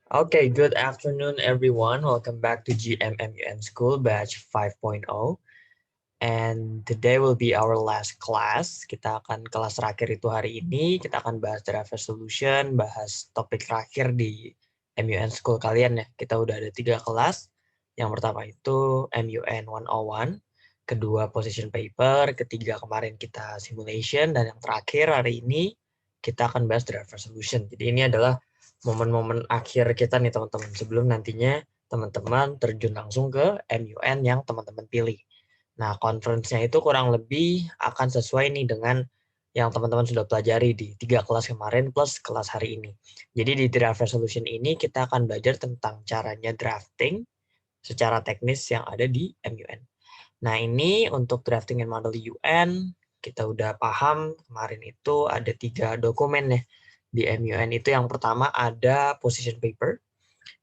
Okay, good afternoon, everyone. Welcome back to GMMUN School Batch 5.0. And today will be our last class. Kita akan kelas terakhir itu hari ini. Kita akan bahas draft resolution, bahas topik terakhir di MUN School kalian ya. Kita udah ada 3 kelas. Yang pertama itu MUN 101, kedua position paper, ketiga kemarin kita simulation, dan yang terakhir hari ini kita akan bahas draft resolution. Jadi ini adalah momen-momen akhir kita nih teman-teman, sebelum nantinya teman-teman terjun langsung ke MUN yang teman-teman pilih. Nah, conference-nya itu kurang lebih akan sesuai nih dengan yang teman-teman sudah pelajari di 3 kelas kemarin plus kelas hari ini. Jadi di draft resolution ini kita akan belajar tentang caranya drafting secara teknis yang ada di MUN. Nah, ini untuk drafting and model UN, kita udah paham kemarin itu ada 3 dokumen ya di MUN. Itu yang pertama ada position paper,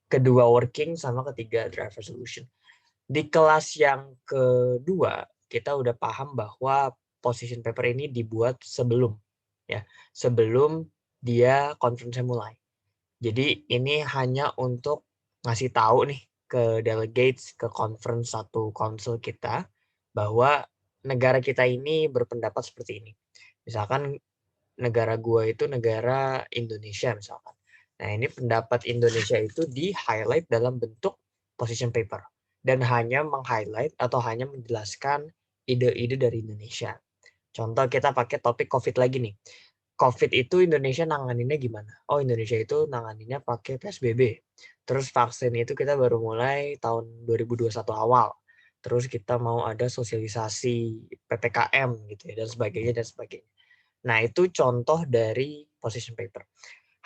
kedua working, sama ketiga draft resolution. Di kelas yang kedua, kita udah paham bahwa position paper ini dibuat sebelum ya, sebelum dia conference mulai. Jadi ini hanya untuk ngasih tahu nih ke delegates, ke conference satu council kita, bahwa negara kita ini berpendapat seperti ini. Misalkan negara gua itu negara Indonesia misalkan. Nah, ini pendapat Indonesia itu di-highlight dalam bentuk position paper dan hanya meng-highlight atau hanya menjelaskan ide-ide dari Indonesia. Contoh kita pakai topik COVID lagi nih. COVID itu Indonesia nanganinnya gimana? Oh, Indonesia itu nanganinnya pakai PSBB. Terus vaksin itu kita baru mulai tahun 2021 awal. Terus kita mau ada sosialisasi PPKM gitu ya, dan sebagainya dan sebagainya. Nah, itu contoh dari position paper.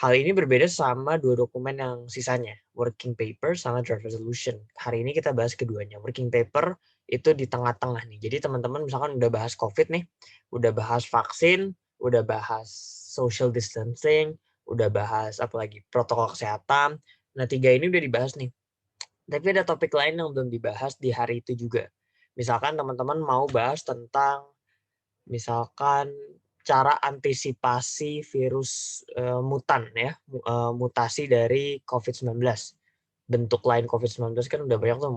Hal ini berbeda sama dua dokumen yang sisanya, working paper sama draft resolution. Hari ini kita bahas keduanya. Working paper itu di tengah-tengah nih. Jadi teman-teman misalkan udah bahas COVID nih, udah bahas vaksin, udah bahas social distancing, udah bahas apa lagi, protokol kesehatan. Nah, 3 ini udah dibahas nih. Tapi ada topik lain yang belum dibahas di hari itu juga. Misalkan teman-teman mau bahas tentang misalkan cara antisipasi virus mutan ya, mutasi dari COVID-19. Bentuk lain COVID-19 kan udah banyak tuh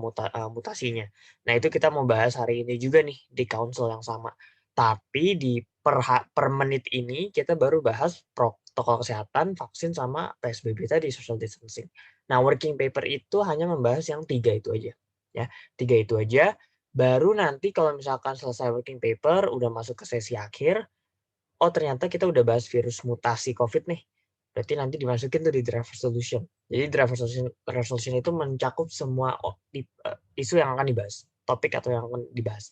mutasinya. Nah, itu kita mau bahas hari ini juga nih di council yang sama. Tapi di per menit ini kita baru bahas protokol kesehatan, vaksin, sama PSBB tadi, social distancing. Nah, working paper itu hanya membahas yang 3 itu aja. Ya, 3 itu aja. Baru nanti kalau misalkan selesai working paper, udah masuk ke sesi akhir, oh ternyata kita udah bahas virus mutasi COVID nih. Berarti nanti dimasukin tuh di draft resolution. Jadi draft resolution itu mencakup semua isu yang akan dibahas, topik atau yang akan dibahas.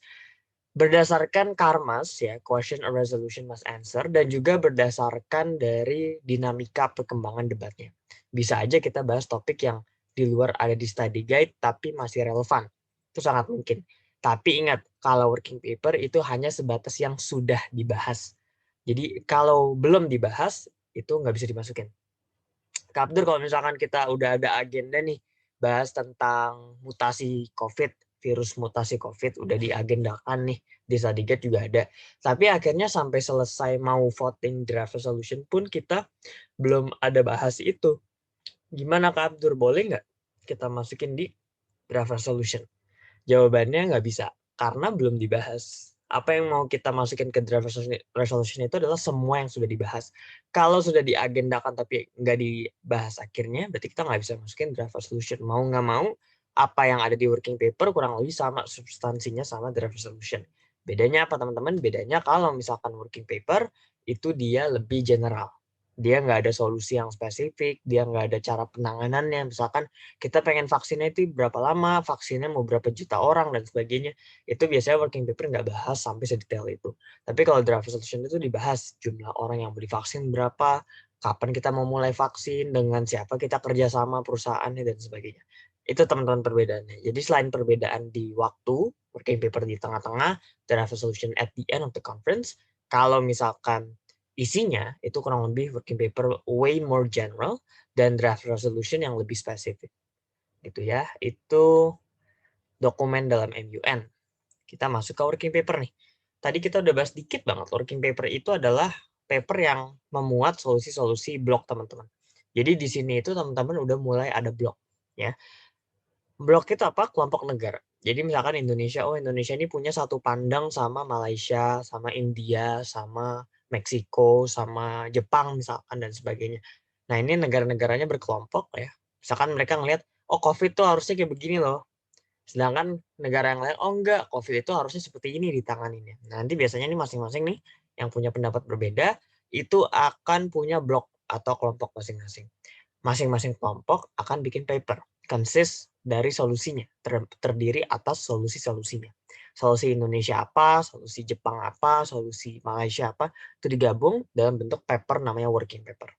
Berdasarkan karmas ya, question or resolution must answer, dan juga berdasarkan dari dinamika perkembangan debatnya. Bisa aja kita bahas topik yang di luar ada di study guide tapi masih relevan. Itu sangat mungkin. Tapi ingat, kalau working paper itu hanya sebatas yang sudah dibahas. Jadi kalau belum dibahas, itu nggak bisa dimasukin. Kak Abdur, kalau misalkan kita udah ada agenda nih, bahas tentang mutasi COVID, virus mutasi COVID, udah diagendakan nih, di Sadigat juga ada. Tapi akhirnya sampai selesai mau voting draft resolution pun kita belum ada bahas itu. Gimana Kak Abdur, boleh nggak kita masukin di draft resolution? Jawabannya nggak bisa, karena belum dibahas. Apa yang mau kita masukin ke draft resolution itu adalah semua yang sudah dibahas. Kalau sudah diagendakan tapi nggak dibahas akhirnya, berarti kita nggak bisa masukin draft resolution. Mau nggak mau, apa yang ada di working paper kurang lebih sama substansinya sama draft resolution. Bedanya apa teman-teman? Bedanya kalau misalkan working paper, itu dia lebih general. Dia nggak ada solusi yang spesifik, dia nggak ada cara penanganannya. Misalkan kita pengen vaksinnya itu berapa lama, vaksinnya mau berapa juta orang, dan sebagainya. Itu biasanya working paper nggak bahas sampai sedetail itu. Tapi kalau draft resolution itu dibahas jumlah orang yang mau divaksin berapa, kapan kita mau mulai vaksin, dengan siapa kita kerjasama perusahaannya, dan sebagainya. Itu teman-teman perbedaannya. Jadi selain perbedaan di waktu, working paper di tengah-tengah, draft resolution at the end of the conference, kalau misalkan isinya itu kurang lebih working paper way more general dan draft resolution yang lebih spesifik gitu ya. Itu dokumen dalam MUN. Kita masuk ke working paper nih. Tadi kita udah bahas dikit banget. Working paper itu adalah paper yang memuat solusi-solusi blok teman-teman. Jadi di sini itu teman-teman udah mulai ada blok, ya. Blok itu apa? Kelompok negara. Jadi misalkan Indonesia, oh Indonesia ini punya satu pandang sama Malaysia, sama India, sama Meksiko, sama Jepang misalkan dan sebagainya. Nah ini negara-negaranya berkelompok ya. Misalkan mereka ngelihat, oh COVID tuh harusnya kayak begini loh. Sedangkan negara yang lain, oh enggak, COVID itu harusnya seperti ini ditanganinya. Nanti biasanya nih masing-masing nih yang punya pendapat berbeda, itu akan punya blok atau kelompok masing-masing. Masing-masing kelompok akan bikin paper, consist dari solusinya, terdiri atas solusi-solusinya. Solusi Indonesia apa, solusi Jepang apa, solusi Malaysia apa, itu digabung dalam bentuk paper namanya working paper.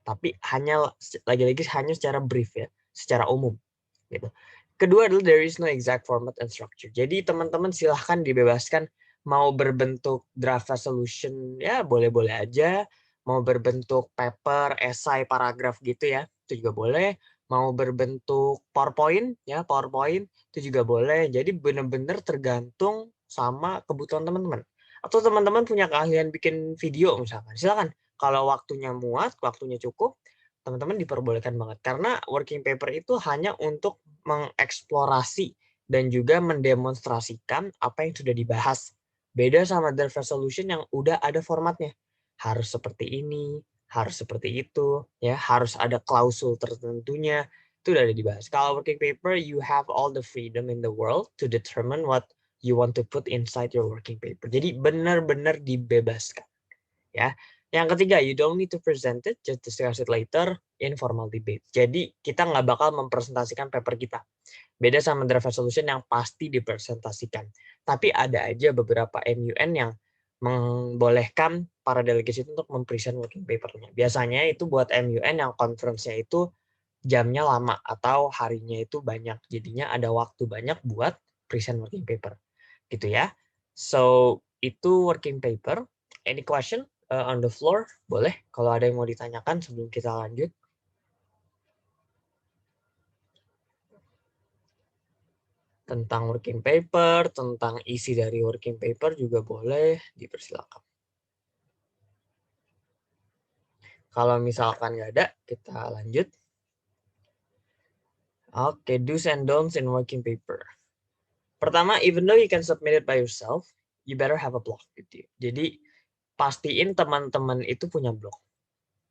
Tapi hanya lagi-lagi hanya secara brief ya, secara umum gitu. Kedua adalah there is no exact format and structure. Jadi teman-teman silahkan dibebaskan mau berbentuk draft resolution ya boleh-boleh aja, mau berbentuk paper, esai, paragraf gitu ya, itu juga boleh. Mau berbentuk PowerPoint ya, PowerPoint itu juga boleh. Jadi benar-benar tergantung sama kebutuhan teman-teman. Atau teman-teman punya keahlian bikin video misalkan, silakan. Kalau waktunya muat, waktunya cukup, teman-teman diperbolehkan banget. Karena working paper itu hanya untuk mengeksplorasi dan juga mendemonstrasikan apa yang sudah dibahas. Beda sama draft resolution yang udah ada formatnya. Harus seperti ini, harus seperti itu, ya, harus ada klausul tertentunya. Itu udah ada dibahas. Kalau working paper, you have all the freedom in the world to determine what you want to put inside your working paper. Jadi benar-benar dibebaskan. Ya. Yang ketiga, you don't need to present it, just discuss it later in formal debate. Jadi kita nggak bakal mempresentasikan paper kita. Beda sama draft resolution yang pasti dipresentasikan. Tapi ada aja beberapa MUN yang membolehkan para delegasi itu untuk mempresent working paper-nya. Biasanya itu buat MUN yang conference-nya itu jamnya lama atau harinya itu banyak. Jadinya ada waktu banyak buat present working paper. Gitu ya. So, itu working paper. Any question on the floor? Boleh kalau ada yang mau ditanyakan sebelum kita lanjut. Tentang working paper, tentang isi dari working paper juga boleh dipersilakan. Kalau misalkan nggak ada, kita lanjut. Oke, do's and don'ts in working paper. Pertama, even though you can submit it by yourself, you better have a blog gitu. Jadi pastiin teman-teman itu punya blog.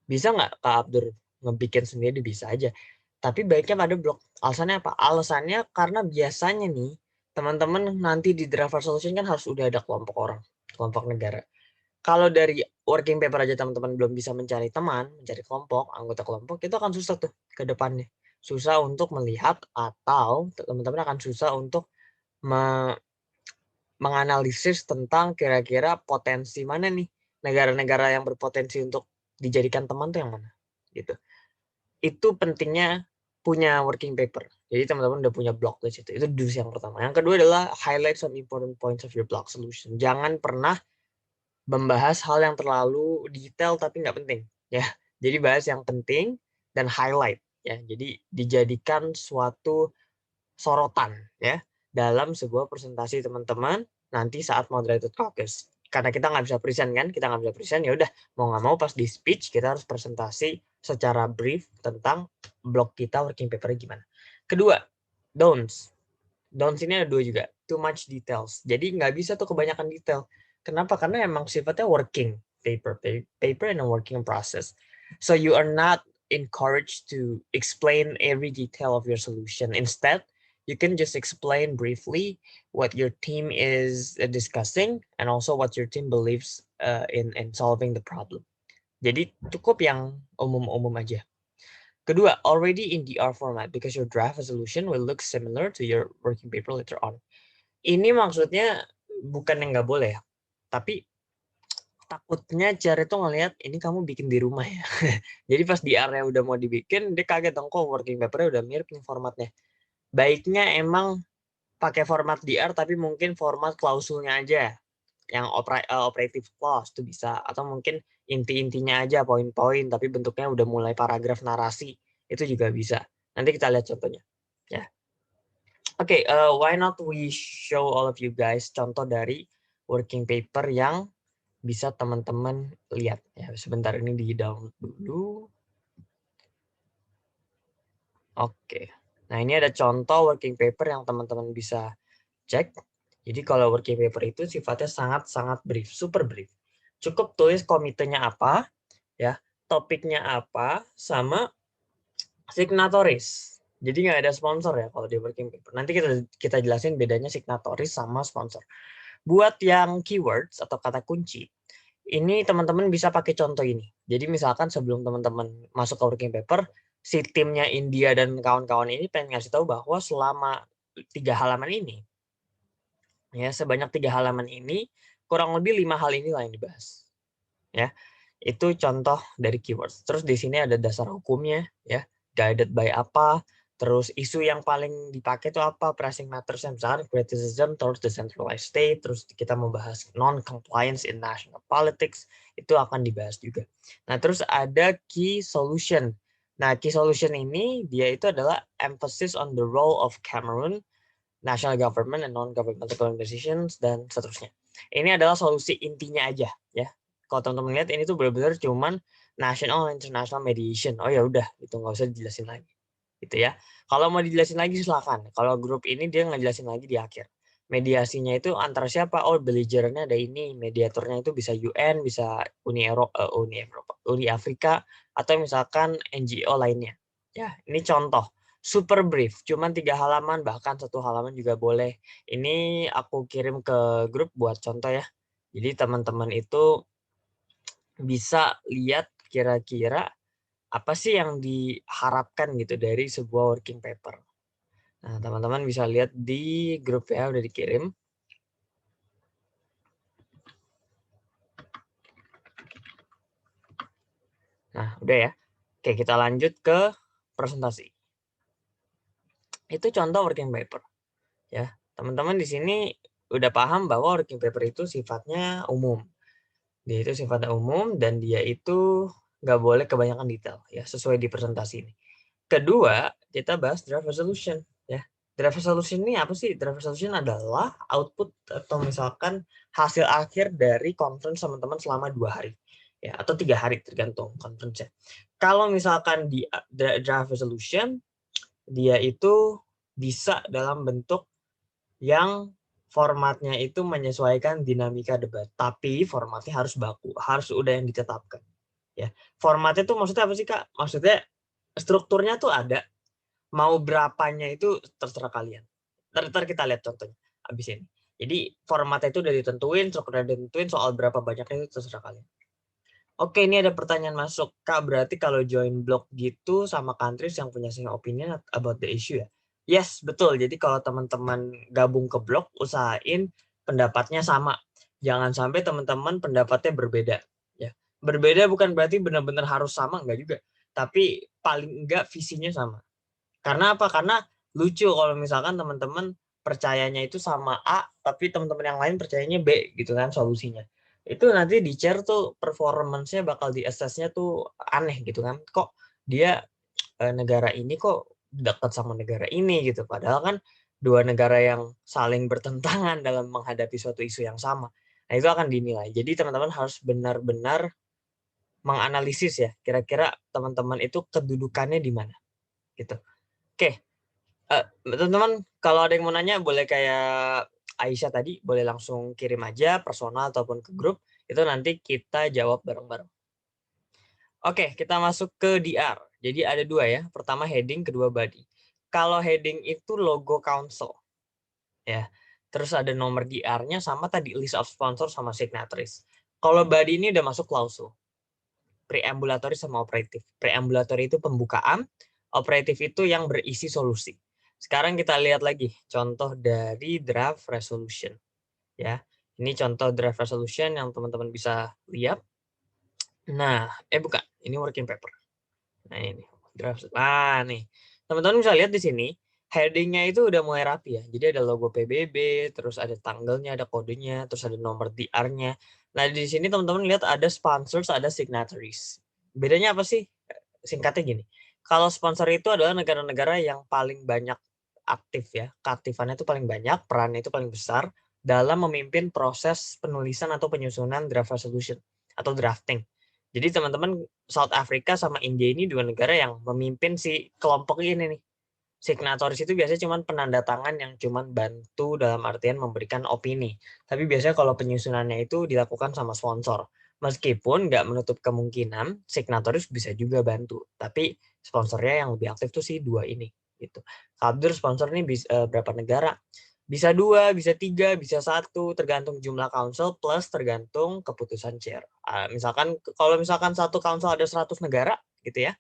Bisa nggak Kak Abdur ngebikin sendiri? Bisa aja. Tapi baiknya ada blog. Alasannya apa? Alasannya karena biasanya nih teman-teman nanti di draft resolution kan harus udah ada kelompok orang, kelompok negara. Kalau dari working paper aja teman-teman belum bisa mencari teman, mencari kelompok, anggota kelompok, itu akan susah tuh ke depannya. Susah untuk melihat atau teman-teman akan susah untuk menganalisis tentang kira-kira potensi mana nih negara-negara yang berpotensi untuk dijadikan teman tuh yang mana gitu. Itu pentingnya punya working paper. Jadi teman-teman udah punya blog di situ. Itu do's yang pertama. Yang kedua adalah highlight some important points of your blog solution. Jangan pernah membahas hal yang terlalu detail tapi nggak penting ya. Jadi bahas yang penting dan highlight ya. Jadi dijadikan suatu sorotan ya dalam sebuah presentasi teman-teman nanti saat moderated caucus. Karena kita nggak bisa present kan, kita nggak bisa present ya udah mau nggak mau pas di speech kita harus presentasi secara brief tentang blog kita working paper gimana. Kedua, don'ts. Don'ts ini ada dua juga. Too much details. Jadi nggak bisa tuh kebanyakan detail. Kenapa? Karena emang sifatnya working paper in a working process. So you are not encouraged to explain every detail of your solution. Instead, you can just explain briefly what your team is discussing and also what your team believes in solving the problem. Jadi cukup yang umum-umum aja. Kedua, already in DR format because your draft resolution will look similar to your working paper later on. Ini maksudnya bukan yang nggak boleh ya, tapi takutnya Jar itu ngelihat ini kamu bikin di rumah ya. Jadi pas di area udah mau dibikin, dia kaget dong kok working papernya udah mirip nih formatnya. Baiknya emang pakai format DR tapi mungkin format klausulnya aja yang operative clause itu bisa, atau mungkin inti-intinya aja poin-poin tapi bentuknya udah mulai paragraf narasi itu juga bisa. Nanti kita lihat contohnya ya. Oke, why not we show all of you guys contoh dari working paper yang bisa teman-teman lihat ya. Sebentar ini di download dulu. Oke. Nah, ini ada contoh working paper yang teman-teman bisa cek. Jadi kalau working paper itu sifatnya sangat-sangat brief, super brief. Cukup tulis komitenya apa, ya, topiknya apa, sama signatoris. Jadi nggak ada sponsor ya kalau di working paper. Nanti kita jelasin bedanya signatoris sama sponsor. Buat yang keywords atau kata kunci, ini teman-teman bisa pakai contoh ini. Jadi misalkan sebelum teman-teman masuk ke working paper, si timnya India dan kawan-kawan ini pengen ngasih tahu bahwa selama 3 halaman ini, ya sebanyak 3 halaman ini, kurang lebih 5 hal inilah yang dibahas. Ya, itu contoh dari keywords. Terus di sini ada dasar hukumnya, ya, guided by apa, terus isu yang paling dipakai itu apa, pressing matters, misalkan criticism, terus decentralized state, terus kita membahas non-compliance in national politics, itu akan dibahas juga. Nah, terus ada key solution. Nah, key solution ini dia itu adalah emphasis on the role of Cameroon, national government and non-governmental organizations, dan seterusnya. Ini adalah solusi intinya aja, ya. Kalau teman-teman lihat ini tuh benar-benar cuman national and international mediation. Oh ya udah, itu nggak usah dijelasin lagi, gitu ya. Kalau mau dijelasin lagi silakan. Kalau grup ini dia ngejelasin lagi di akhir. Mediasinya itu antara siapa? Oh, belligerentnya ada ini. Mediatornya itu bisa UN, bisa Uni Afrika, atau misalkan NGO lainnya. Ya, ini contoh. Super brief, cuman 3 halaman, bahkan 1 halaman juga boleh. Ini aku kirim ke grup buat contoh ya. Jadi teman-teman itu bisa lihat kira-kira apa sih yang diharapkan gitu dari sebuah working paper. Nah, teman-teman bisa lihat di grup ya, udah dikirim. Nah, udah ya. Oke, kita lanjut ke presentasi. Itu contoh working paper. Ya, teman-teman di sini udah paham bahwa working paper itu sifatnya umum. Dia itu sifatnya umum dan dia itu nggak boleh kebanyakan detail ya, sesuai di presentasi ini. Kedua, kita bahas draft resolution ya. Draft resolution ini apa sih? Draft resolution adalah output atau misalkan hasil akhir dari conference teman-teman selama 2 hari ya, atau 3 hari tergantung conference-nya. Kalau misalkan di draft resolution, dia itu bisa dalam bentuk yang formatnya itu menyesuaikan dinamika debat, tapi formatnya harus baku, harus udah yang ditetapkan. Ya, formatnya itu maksudnya apa sih Kak? Maksudnya strukturnya tuh ada, mau berapanya itu terserah kalian. Ntar kita lihat contohnya abis ini. Jadi formatnya itu udah ditentuin, strukturnya ditentuin, soal berapa banyaknya itu terserah kalian. Oke, ini ada pertanyaan masuk. Kak, berarti kalau join blog gitu sama countries yang punya same opinion about the issue ya? Yes, betul. Jadi kalau teman-teman gabung ke blog, usahain pendapatnya sama. Jangan sampai teman-teman pendapatnya berbeda. Ya, berbeda bukan berarti benar-benar harus sama, enggak juga. Tapi paling enggak visinya sama. Karena apa? Karena lucu kalau misalkan teman-teman percayanya itu sama A, tapi teman-teman yang lain percayanya B gitu kan solusinya. Itu nanti di share tuh performance-nya bakal di assess-nya tuh aneh gitu kan. Kok dia negara ini kok dekat sama negara ini gitu. Padahal kan dua negara yang saling bertentangan dalam menghadapi suatu isu yang sama. Nah, itu akan dinilai. Jadi teman-teman harus benar-benar menganalisis ya, kira-kira teman-teman itu kedudukannya di mana gitu. Oke, teman-teman, kalau ada yang mau nanya boleh kayak Aisyah tadi, boleh langsung kirim aja personal ataupun ke grup, itu nanti kita jawab bareng-bareng. Oke, kita masuk ke DR. Jadi ada 2 ya, pertama heading, kedua body. Kalau heading itu logo council, ya. Terus ada nomor DR-nya sama tadi list of sponsor sama signatories. Kalau body ini udah masuk klausul. Preambulatory sama operatif. Preambulatory itu pembukaan, operatif itu yang berisi solusi. Sekarang kita lihat lagi contoh dari draft resolution. Ya, ini contoh draft resolution yang teman-teman bisa lihat. Nah, bukan, ini working paper. Nah ini draft. Nah nih, teman-teman bisa lihat di sini headingnya itu udah mulai rapi ya. Jadi ada logo PBB, terus ada tanggalnya, ada kodenya, terus ada nomor DR-nya. Nah di sini teman-teman lihat ada sponsors, ada signatories. Bedanya apa sih? Singkatnya gini. Kalau sponsor itu adalah negara-negara yang paling banyak aktif ya. Keaktifannya itu paling banyak, perannya itu paling besar dalam memimpin proses penulisan atau penyusunan draft resolution atau drafting. Jadi teman-teman, South Africa sama India ini dua negara yang memimpin si kelompok ini nih. Signatoris itu biasanya cuma penanda tangan yang cuma bantu dalam artian memberikan opini. Tapi biasanya kalau penyusunannya itu dilakukan sama sponsor. Meskipun nggak menutup kemungkinan signatoris bisa juga bantu. Tapi sponsornya yang lebih aktif tuh si dua ini. Gitu. Abdur sponsor ini bisa, berapa negara? Bisa 2, bisa 3, bisa 1, tergantung jumlah council plus tergantung keputusan chair. Misalkan kalau misalkan satu council ada 100 negara gitu ya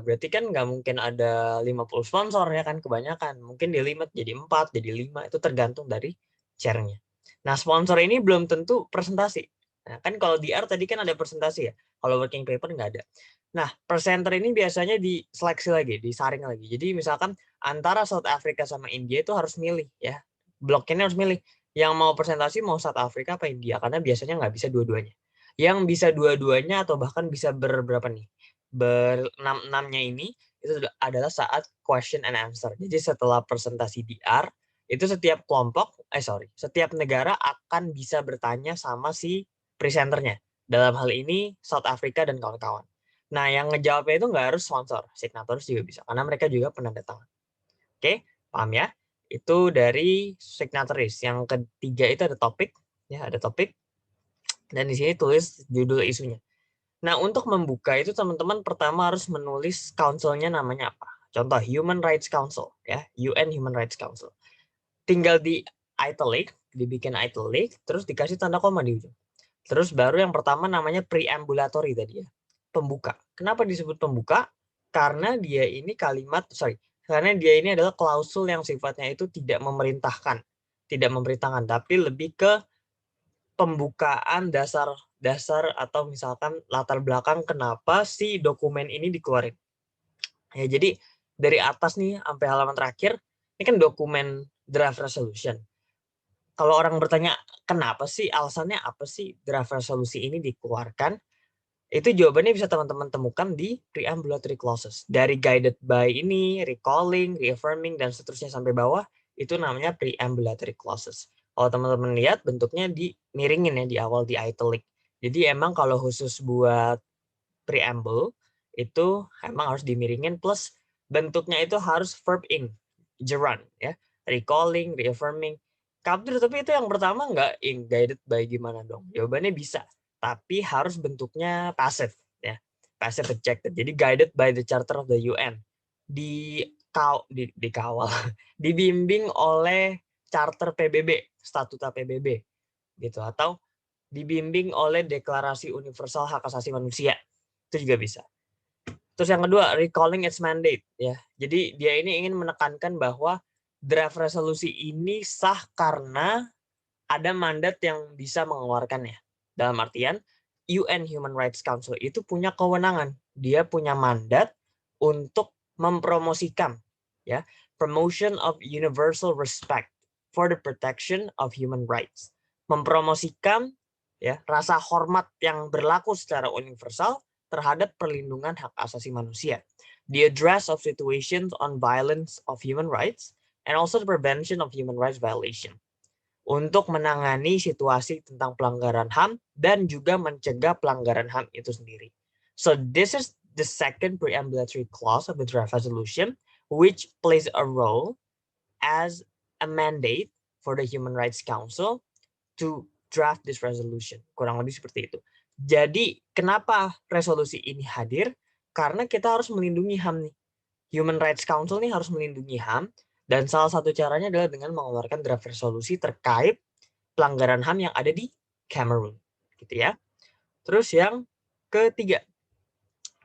berarti kan nggak mungkin ada 50 sponsor ya kan, kebanyakan. Mungkin di limit jadi 4, jadi 5, itu tergantung dari chair-nya. Nah, sponsor ini belum tentu presentasi. Nah, kan kalau DR tadi kan ada presentasi ya. Kalau working paper nggak ada. Nah, presenter ini biasanya diseleksi lagi, disaring lagi. Jadi misalkan antara South Africa sama India itu harus milih ya. Bloknya harus milih. Yang mau presentasi mau South Africa apa India, karena biasanya nggak bisa dua-duanya. Yang bisa dua-duanya atau bahkan bisa berberapa nih? Berenam-enamnya ini itu adalah saat question and answer. Jadi setelah presentasi DR, itu setiap negara akan bisa bertanya sama si presenternya. Dalam hal ini South Africa dan kawan-kawan. Nah, yang ngejawabnya itu nggak harus sponsor, signatoris juga bisa, karena mereka juga penanda tangan. Oke, paham ya? Itu dari signatoris. Yang ketiga itu ada topik, ya ada topik. Dan di sini tulis judul isunya. Nah, untuk membuka itu teman-teman pertama harus menulis council-nya namanya apa. Contoh Human Rights Council ya, UN Human Rights Council. Tinggal di italic, dibikin italic, terus dikasih tanda koma di ujung. Terus baru yang pertama namanya preambulatory tadi ya, pembuka. Kenapa disebut pembuka? Karena dia ini karena dia ini adalah klausul yang sifatnya itu tidak memerintahkan, tapi lebih ke pembukaan dasar atau misalkan latar belakang kenapa si dokumen ini dikeluarin. Ya, jadi dari atas nih sampai halaman terakhir, ini kan dokumen draft resolution. Kalau orang bertanya, kenapa sih, alasannya apa sih draft resolusi ini dikeluarkan? Itu jawabannya bisa teman-teman temukan di preambulatory clauses. Dari guided by ini, recalling, reaffirming, dan seterusnya sampai bawah, itu namanya preambulatory clauses. Kalau teman-teman lihat, bentuknya dimiringin ya di awal, di italic. Jadi emang kalau khusus buat preamble, itu emang harus dimiringin, plus bentuknya itu harus verb ing, gerund, ya. Recalling, reaffirming. Kaptur, tapi itu yang pertama nggak ing, guided by gimana dong? Jawabannya bisa, tapi harus bentuknya passive ya, passive rejected. Jadi guided by the Charter of the UN, dikawal dibimbing oleh Charter PBB, Statuta PBB gitu, atau dibimbing oleh Deklarasi Universal Hak Asasi Manusia, itu juga bisa. Terus yang kedua, recalling its mandate ya. Jadi dia ini ingin menekankan bahwa draft resolusi ini sah karena ada mandat yang bisa mengeluarkannya. Dalam artian, UN Human Rights Council itu punya kewenangan. Dia punya mandat untuk mempromosikan ya, promotion of universal respect for the protection of human rights. Mempromosikan ya rasa hormat yang berlaku secara universal terhadap perlindungan hak asasi manusia. The address of situations on violence of human rights and also the prevention of human rights violation, untuk menangani situasi tentang pelanggaran HAM dan juga mencegah pelanggaran HAM itu sendiri. So this is the second preambulatory clause of the draft resolution, which plays a role as a mandate for the Human Rights Council to draft this resolution. Kurang lebih seperti itu. Jadi kenapa resolusi ini hadir? Karena kita harus melindungi HAM nih. Human Rights Council nih harus melindungi HAM, dan salah satu caranya adalah dengan mengeluarkan draft resolusi terkait pelanggaran HAM yang ada di Cameroon, gitu ya. Terus yang ketiga,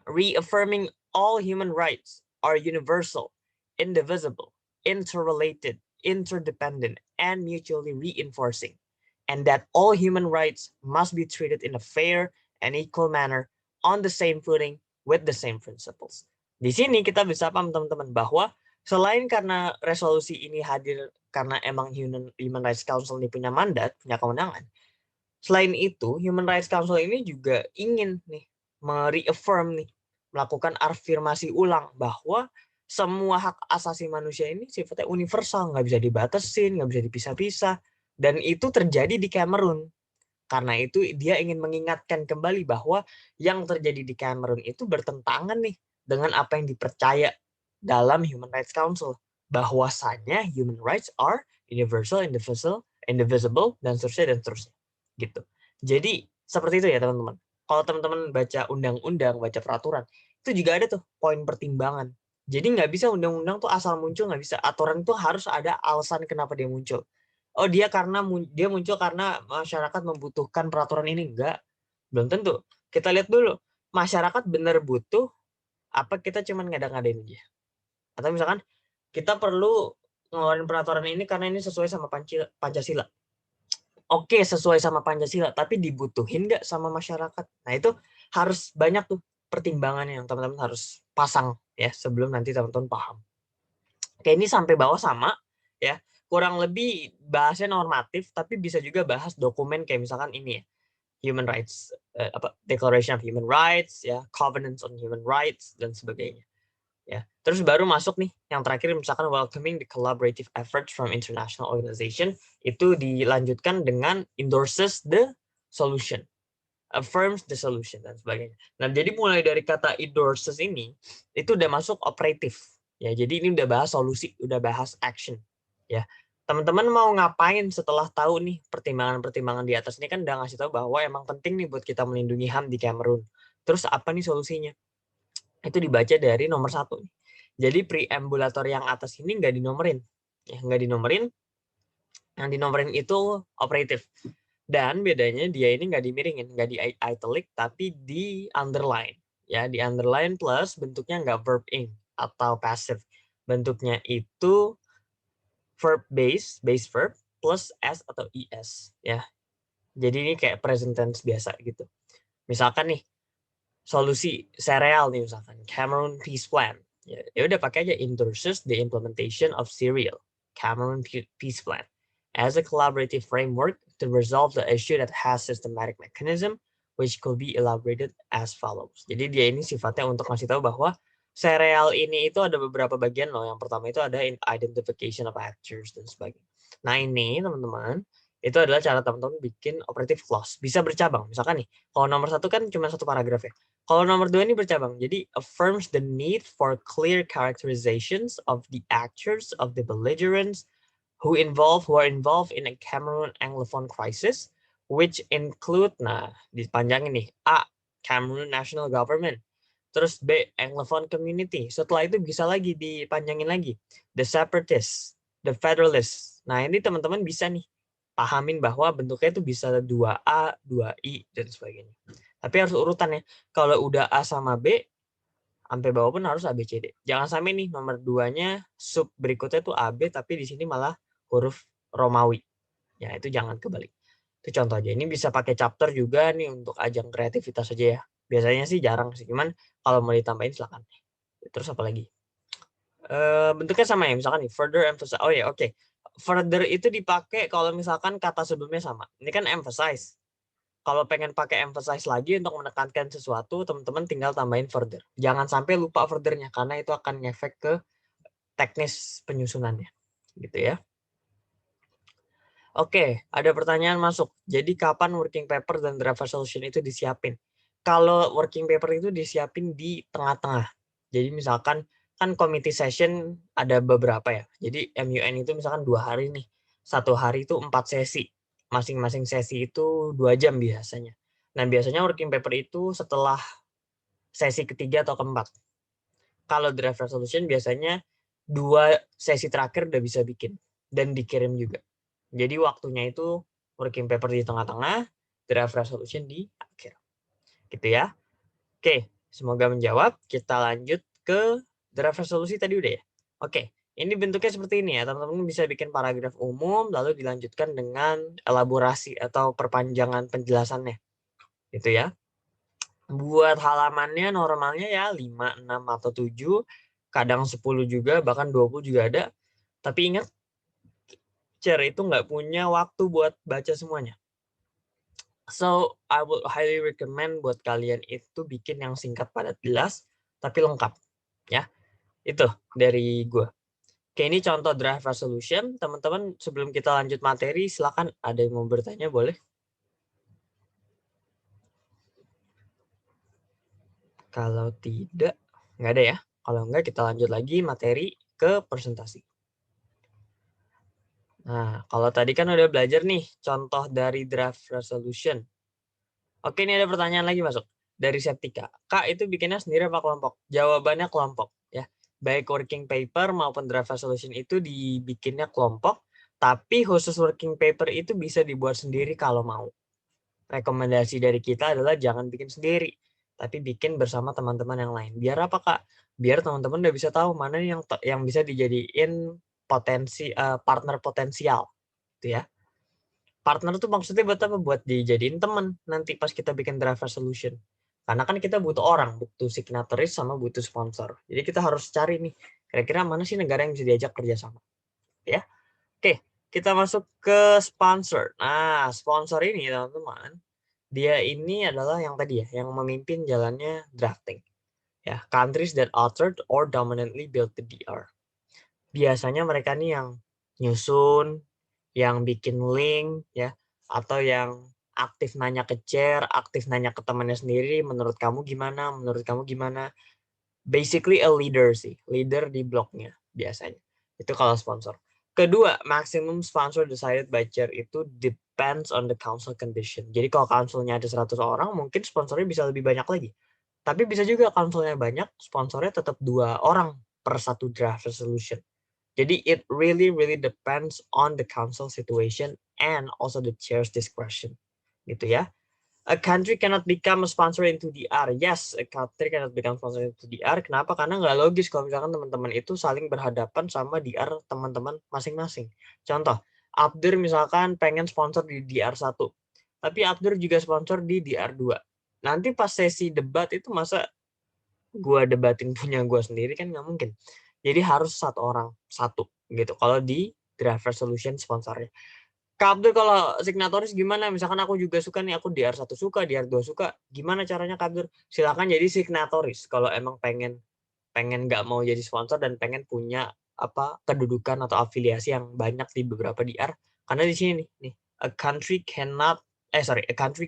reaffirming all human rights are universal, indivisible, interrelated, interdependent, and mutually reinforcing, and that all human rights must be treated in a fair and equal manner on the same footing with the same principles. Di sini kita bisa paham teman-teman bahwa selain karena resolusi ini hadir karena emang Human Rights Council ini punya mandat, punya kewenangan, selain itu Human Rights Council ini juga ingin nih mereaffirm nih, melakukan afirmasi ulang bahwa semua hak asasi manusia ini sifatnya universal, nggak bisa dibatasin, nggak bisa dipisah-pisah, dan itu terjadi di Cameroon. Karena itu dia ingin mengingatkan kembali bahwa yang terjadi di Kamerun itu bertentangan nih dengan apa yang dipercaya dalam Human Rights Council. Bahwasanya human rights are universal, indivisible, dan seterusnya, dan seterusnya. Gitu. Jadi, seperti itu ya teman-teman. Kalau teman-teman baca undang-undang, baca peraturan, itu juga ada tuh poin pertimbangan. Jadi nggak bisa undang-undang tuh asal muncul, nggak bisa. Aturan tuh harus ada alasan kenapa dia muncul. Oh dia muncul karena masyarakat membutuhkan peraturan ini, enggak, belum tentu. Kita lihat dulu masyarakat benar butuh apa kita cuman ngada-ngadain aja. Atau misalkan kita perlu ngeluarin peraturan ini karena ini sesuai sama Pancasila. Oke, sesuai sama Pancasila, tapi dibutuhin nggak sama masyarakat? Nah itu harus banyak tuh pertimbangannya yang teman-teman harus pasang ya sebelum nanti teman-teman paham. Oke, ini sampai bawah sama ya. Kurang lebih bahasnya normatif, tapi bisa juga bahas dokumen kayak misalkan ini ya, Human Rights, Declaration of Human Rights, ya, Covenants on Human Rights dan sebagainya. Ya, terus baru masuk nih yang terakhir misalkan welcoming the collaborative efforts from international organization, itu dilanjutkan dengan endorses the solution, affirms the solution dan sebagainya. Nah, jadi mulai dari kata endorses ini itu udah masuk operatif. Ya, jadi ini udah bahas solusi, udah bahas action. Ya, teman-teman mau ngapain setelah tahu nih pertimbangan-pertimbangan di atas ini kan udah ngasih tahu bahwa emang penting nih buat kita melindungi HAM di Kamerun. Terus apa nih solusinya? Itu dibaca dari nomor 1. Jadi preambulator yang atas ini nggak dinomorin. Ya, nggak dinomorin. Yang dinomorin itu operatif. Dan bedanya dia ini nggak dimiringin, nggak di italic, tapi di underline. Ya, di underline plus bentuknya nggak verb ing atau passive. Bentuknya itu verb base verb plus s atau es. Ya, jadi ini kayak present tense biasa gitu. Misalkan nih solusi sereal nih misalkan Cameroon Peace Plan. Ya udah pakai aja endorses the implementation of cereal Cameroon Peace Plan as a collaborative framework to resolve the issue that has systematic mechanism which could be elaborated as follows. Jadi dia ini sifatnya untuk ngasih tahu bahwa sereal ini itu ada beberapa bagian loh. Yang pertama itu ada identification of actors dan sebagainya. Nah ini teman-teman itu adalah cara teman-teman bikin operative clause. Bisa bercabang. Misalkan nih, kalau nomor 1 kan cuma 1 paragraf ya. Kalau nomor 2 ini bercabang. Jadi affirms the need for clear characterizations of the actors of the belligerents who are involved in a Cameroon Anglophone crisis, which include, nah, dipanjangin nih, A, Cameroon National Government. Terus B, Anglophone Community. Setelah itu bisa lagi dipanjangin lagi. The Separatists, The Federalists. Nah, ini teman-teman bisa nih pahamin bahwa bentuknya itu bisa 2A, 2I, dan sebagainya. Tapi harus urutan ya. Kalau udah A sama B, sampai bawah pun harus A, B, C, D. Jangan sampai nih nomor 2-nya sub berikutnya tuh A, B, tapi di sini malah huruf Romawi. Ya, itu jangan kebalik. Itu contoh aja. Ini bisa pakai chapter juga nih untuk ajang kreativitas aja ya. Biasanya sih jarang sih. Cuman kalau mau ditambahin silakan. Terus apa lagi? Bentuknya sama ya. Misalkan nih, further emphasize. Oh ya, oke. Further itu dipakai kalau misalkan kata sebelumnya sama. Ini kan emphasize. Kalau pengen pakai emphasize lagi untuk menekankan sesuatu, teman-teman tinggal tambahin further. Jangan sampai lupa furthernya, karena itu akan ngefek ke teknis penyusunannya. Gitu ya. Oke, ada pertanyaan masuk. Jadi kapan working paper dan draft resolution itu disiapin? Kalau working paper itu disiapin di tengah-tengah. Jadi misalkan kan committee session ada beberapa ya. Jadi MUN itu misalkan 2 hari nih. 1 hari itu 4 sesi. Masing-masing sesi itu 2 jam biasanya. Nah biasanya working paper itu setelah sesi ketiga atau keempat. Kalau draft resolution biasanya 2 sesi terakhir udah bisa bikin. Dan dikirim juga. Jadi waktunya itu working paper di tengah-tengah, draft resolution di akhir. Gitu ya. Oke, semoga menjawab. Kita lanjut ke draft resolusi tadi udah ya. Oke, ini bentuknya seperti ini ya. Teman-teman bisa bikin paragraf umum, lalu dilanjutkan dengan elaborasi atau perpanjangan penjelasannya. Gitu ya. Buat halamannya normalnya ya 5, 6, atau 7. Kadang 10 juga, bahkan 20 juga ada. Tapi ingat, itu nggak punya waktu buat baca semuanya. So, I would highly recommend buat kalian itu bikin yang singkat padat jelas, tapi lengkap. Ya, itu dari gue. Oke, ini contoh draft resolution. Teman-teman, sebelum kita lanjut materi, silakan ada yang mau bertanya, boleh? Kalau tidak, nggak ada ya. Kalau enggak, kita lanjut lagi materi ke presentasi. Nah, kalau tadi kan udah belajar nih, contoh dari draft resolution. Oke, ini ada pertanyaan lagi masuk. Dari Septika. Kak, itu bikinnya sendiri apa kelompok? Jawabannya kelompok. Ya. Baik working paper maupun draft resolution itu dibikinnya kelompok, tapi khusus working paper itu bisa dibuat sendiri kalau mau. Rekomendasi dari kita adalah jangan bikin sendiri, tapi bikin bersama teman-teman yang lain. Biar apa, Kak? Biar teman-teman udah bisa tahu mana yang bisa dijadiin partner potensial, gitu ya. Partner tuh maksudnya buat apa? Buat dijadiin teman nanti pas kita bikin draft resolution. Karena kan kita butuh orang, butuh signatoris sama butuh sponsor. Jadi kita harus cari nih, kira-kira mana sih negara yang bisa diajak kerjasama, ya? Oke, kita masuk ke sponsor. Nah, sponsor ini teman-teman, dia ini adalah yang tadi ya, yang memimpin jalannya drafting. Ya, countries that authored or dominantly built the DR. Biasanya mereka nih yang nyusun, yang bikin link, ya, atau yang aktif nanya ke chair, aktif nanya ke temannya sendiri, menurut kamu gimana, menurut kamu gimana. Basically a leader sih, leader di blognya biasanya. Itu kalau sponsor. Kedua, maximum sponsor decided by chair itu depends on the council condition. Jadi kalau councilnya ada 100 orang, mungkin sponsornya bisa lebih banyak lagi. Tapi bisa juga councilnya banyak, sponsornya tetap 2 orang per satu draft resolution. Jadi it really really depends on the council situation and also the chair's discretion. Gitu ya. A country cannot become a sponsor into DR. Yes, a country cannot become sponsor into DR. Kenapa? Karena nggak logis kalau misalkan teman-teman itu saling berhadapan sama DR teman-teman masing-masing. Contoh, Abdur misalkan pengen sponsor di DR1, tapi Abdur juga sponsor di DR2. Nanti pas sesi debat itu masa gua debatin punya gua sendiri kan nggak mungkin. Jadi harus satu orang, satu gitu. Kalau di draft resolution sponsornya. Kak Abdul kalau signatoris gimana? Misalkan aku juga suka nih, aku DR1 suka, DR2 suka. Gimana caranya Kak Abdul? Silakan jadi signatoris kalau emang pengen pengen nggak mau jadi sponsor dan pengen punya apa kedudukan atau afiliasi yang banyak di beberapa DR. Karena di sini nih, a country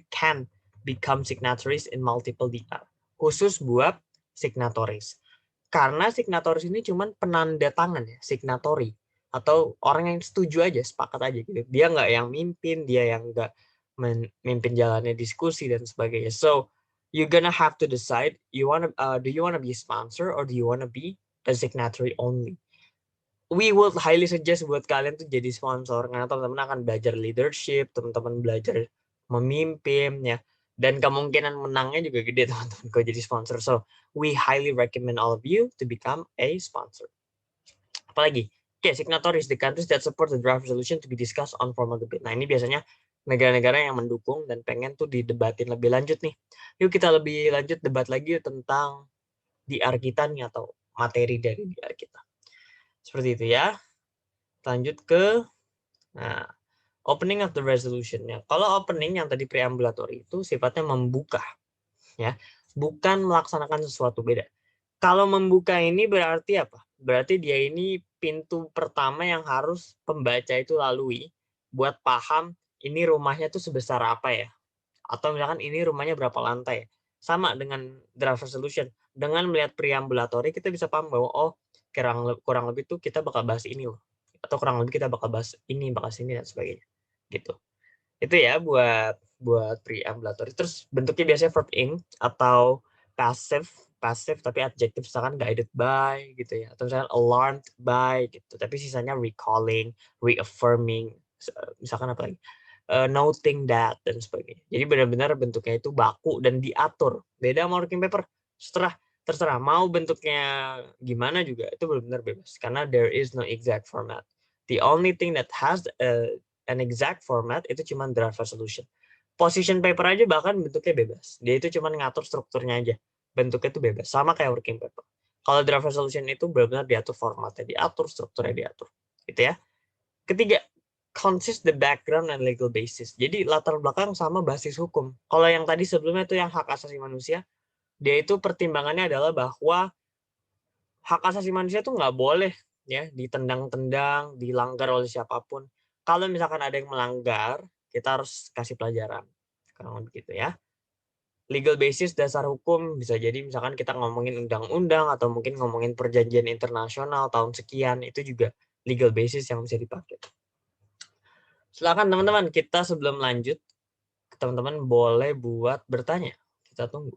can become signatories in multiple DR. Khusus buat signatoris. Karena signatoris ini cuma penanda tangan ya, signatory atau orang yang setuju aja, sepakat aja gitu. Dia nggak yang mimpin, dia yang nggak memimpin jalannya diskusi dan sebagainya. So you're gonna have to decide do you wanna be a sponsor or do you wanna be a signatory only. We would highly suggest buat kalian tuh jadi sponsor karena teman-teman akan belajar leadership, teman-teman belajar memimpin ya, dan kemungkinan menangnya juga gede teman-teman kalau jadi sponsor. So we highly recommend all of you to become a sponsor. Apalagi, oke, signatories, the countries that support the draft resolution to be discussed on formal debate. Nah, ini biasanya negara-negara yang mendukung dan pengen tuh didebatin lebih lanjut nih. Yuk kita lebih lanjut debat lagi tentang DR kita nih atau materi dari DR kita. Seperti itu ya. Lanjut ke opening of the resolution ya. Kalau opening yang tadi preambulatory itu sifatnya membuka ya, bukan melaksanakan sesuatu, beda. Kalau membuka ini berarti apa? Berarti dia ini pintu pertama yang harus pembaca itu lalui buat paham ini rumahnya tuh sebesar apa ya. Atau misalkan ini rumahnya berapa lantai. Sama dengan draft resolution. Dengan melihat preambulatory kita bisa paham bahwa oh kurang lebih tuh kita bakal bahas ini loh. Atau kurang lebih kita bakal bahas ini, bahas ini dan sebagainya. Gitu. Itu ya buat preambulatory. Terus bentuknya biasanya verb in atau passive tapi adjektif misalkan guided by gitu ya, atau misalkan alarmed by gitu, tapi sisanya recalling, reaffirming, misalkan apa lagi, noting that dan sebagainya. Jadi benar-benar bentuknya itu baku dan diatur, beda sama working paper. Terserah mau bentuknya gimana juga itu benar-benar bebas karena there is no exact format. The only thing that has an exact format itu cuma draft resolution. Position paper aja bahkan bentuknya bebas. Dia itu cuma ngatur strukturnya aja. Bentuknya itu bebas. Sama kayak working paper. Kalau draft resolution itu benar-benar diatur formatnya, diatur strukturnya, diatur. Gitu ya. Ketiga, consist the background and legal basis. Jadi latar belakang sama basis hukum. Kalau yang tadi sebelumnya itu yang hak asasi manusia, dia itu pertimbangannya adalah bahwa hak asasi manusia itu nggak boleh ya ditendang-tendang, dilanggar oleh siapapun. Kalau misalkan ada yang melanggar, kita harus kasih pelajaran. Kurang begitu ya. Legal basis, dasar hukum, bisa jadi misalkan kita ngomongin undang-undang atau mungkin ngomongin perjanjian internasional tahun sekian, itu juga legal basis yang bisa dipakai. Silakan teman-teman, kita sebelum lanjut, teman-teman boleh buat bertanya. Kita tunggu.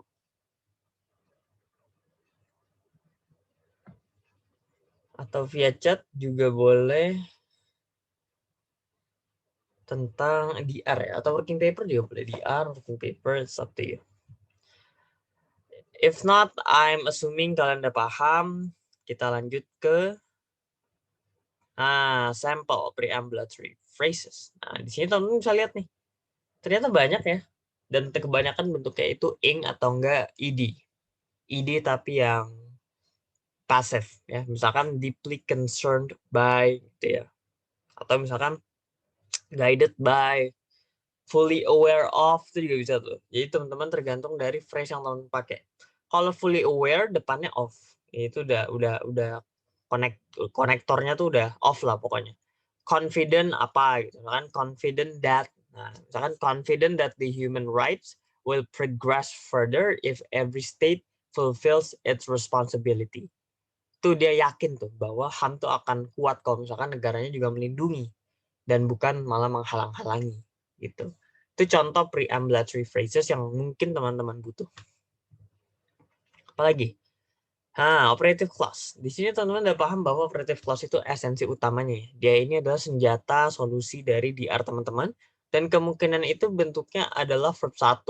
Atau via chat juga boleh, tentang DR ya, atau working paper juga boleh. DR, working paper, it's up to you. If not, I'm assuming kalian udah paham. Kita lanjut ke sample preambulatory phrases. Nah, di sini teman-teman bisa lihat nih. Ternyata banyak ya. Dan kebanyakan bentuknya itu ing atau enggak ed. Ed tapi yang pasif ya. Misalkan deeply concerned by gitu ya. Atau misalkan guided by, fully aware of, itu juga bisa tuh. Jadi teman-teman tergantung dari phrase yang teman pakai. Kalau fully aware depannya off. Itu udah konektornya tuh udah off lah pokoknya. Confident apa gitu kan, confident that. Nah, misalkan confident that the human rights will progress further if every state fulfills its responsibility. Tuh dia yakin tuh bahwa HAM tuh akan kuat kalau misalkan negaranya juga melindungi dan bukan malah menghalang-halangi gitu. Itu contoh preambulatory phrases yang mungkin teman-teman butuh. Apalagi? Operative clause. Di sini teman-teman udah paham bahwa operative clause itu esensi utamanya. Dia ini adalah senjata solusi dari DR teman-teman. Dan kemungkinan itu bentuknya adalah verb 1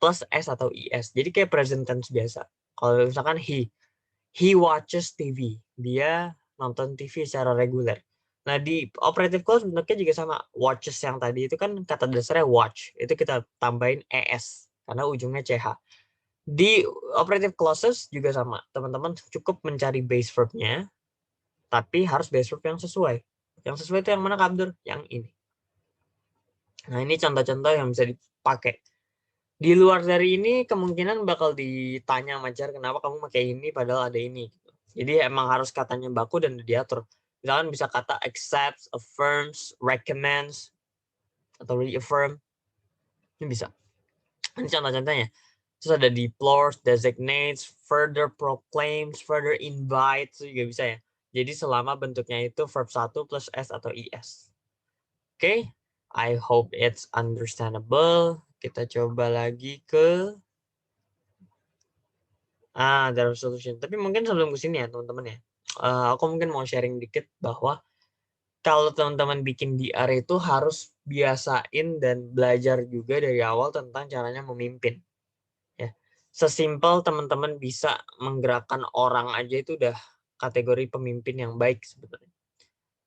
plus S atau IS. Jadi kayak present tense biasa. Kalau misalkan he watches TV. Dia nonton TV secara reguler. Nah, di operative clause bentuknya juga sama. Watches yang tadi itu kan kata dasarnya watch. Itu kita tambahin ES. Karena ujungnya CH. Di operative clauses juga sama. Teman-teman cukup mencari base verb-nya, tapi harus base verb yang sesuai. Yang sesuai itu yang mana, Abdur? Yang ini. Nah, ini contoh-contoh yang bisa dipakai. Di luar dari ini, kemungkinan bakal ditanya sama Jar, kenapa kamu pakai ini padahal ada ini. Jadi emang harus katanya baku dan diatur. Misalkan bisa kata accepts, affirms, recommends, atau reaffirm. Ini bisa. Ini contoh-contohnya. Terus ada deplores, designates, further proclaims, further invites, itu juga bisa ya. Jadi selama bentuknya itu verb 1 plus S atau IS. Oke, I hope it's understandable. Kita coba lagi ke the resolution. Tapi mungkin sebelum ke sini ya teman-teman ya. Aku mungkin mau sharing dikit bahwa kalau teman-teman bikin DR itu harus biasain dan belajar juga dari awal tentang caranya memimpin. Ya, sesimpel teman-teman bisa menggerakkan orang aja itu udah kategori pemimpin yang baik sebetulnya.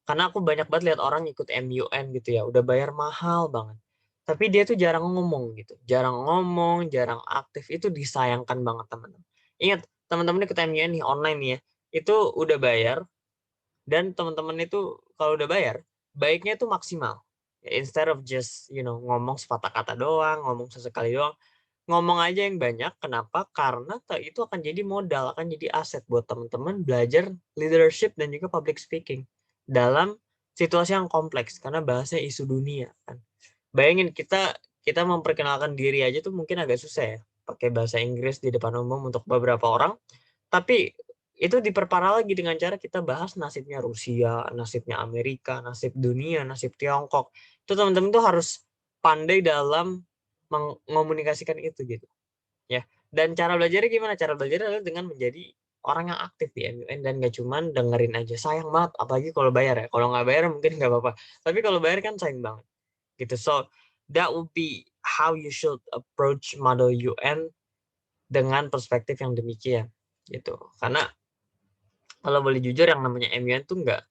Karena aku banyak banget lihat orang ikut MUN gitu ya, udah bayar mahal banget. Tapi dia tuh jarang ngomong gitu, jarang ngomong, jarang aktif, itu disayangkan banget teman-teman. Ingat, teman-teman ikut MUN nih online nih ya, itu udah bayar dan teman-teman itu kalau udah bayar, baiknya itu maksimal. Instead of just ngomong sepatah kata doang, ngomong sesekali doang, ngomong aja yang banyak. Kenapa? Karena itu akan jadi modal, akan jadi aset buat teman-teman belajar leadership dan juga public speaking dalam situasi yang kompleks karena bahasnya isu dunia kan. Bayangin kita memperkenalkan diri aja tuh mungkin agak susah ya, pakai bahasa Inggris di depan umum untuk beberapa orang, tapi itu diperparah lagi dengan cara kita bahas nasibnya Rusia, nasibnya Amerika, nasib dunia, nasib Tiongkok. Itu teman-teman tuh harus pandai dalam mengomunikasikan itu gitu ya. Dan cara belajarnya gimana? Cara belajar adalah dengan menjadi orang yang aktif di MUN dan gak cuman dengerin aja. Sayang banget, apalagi kalau bayar ya. Kalau nggak bayar mungkin nggak apa-apa. Tapi kalau bayar kan sayang banget gitu. So that would be how you should approach model UN dengan perspektif yang demikian gitu. Karena kalau boleh jujur yang namanya MUN tuh nggak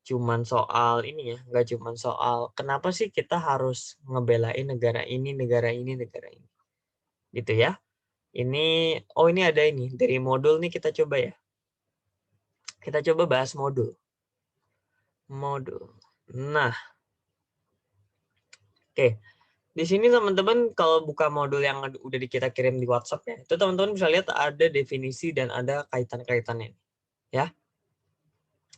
cuman soal ini ya, nggak cuman soal kenapa sih kita harus ngebelain negara ini, negara ini, negara ini. Gitu ya. Ini ada ini dari modul nih, kita coba ya. Kita coba bahas modul. Nah, oke. Di sini teman-teman kalau buka modul yang udah kita kirim di WhatsApp ya, itu teman-teman bisa lihat ada definisi dan ada kaitan-kaitannya ya.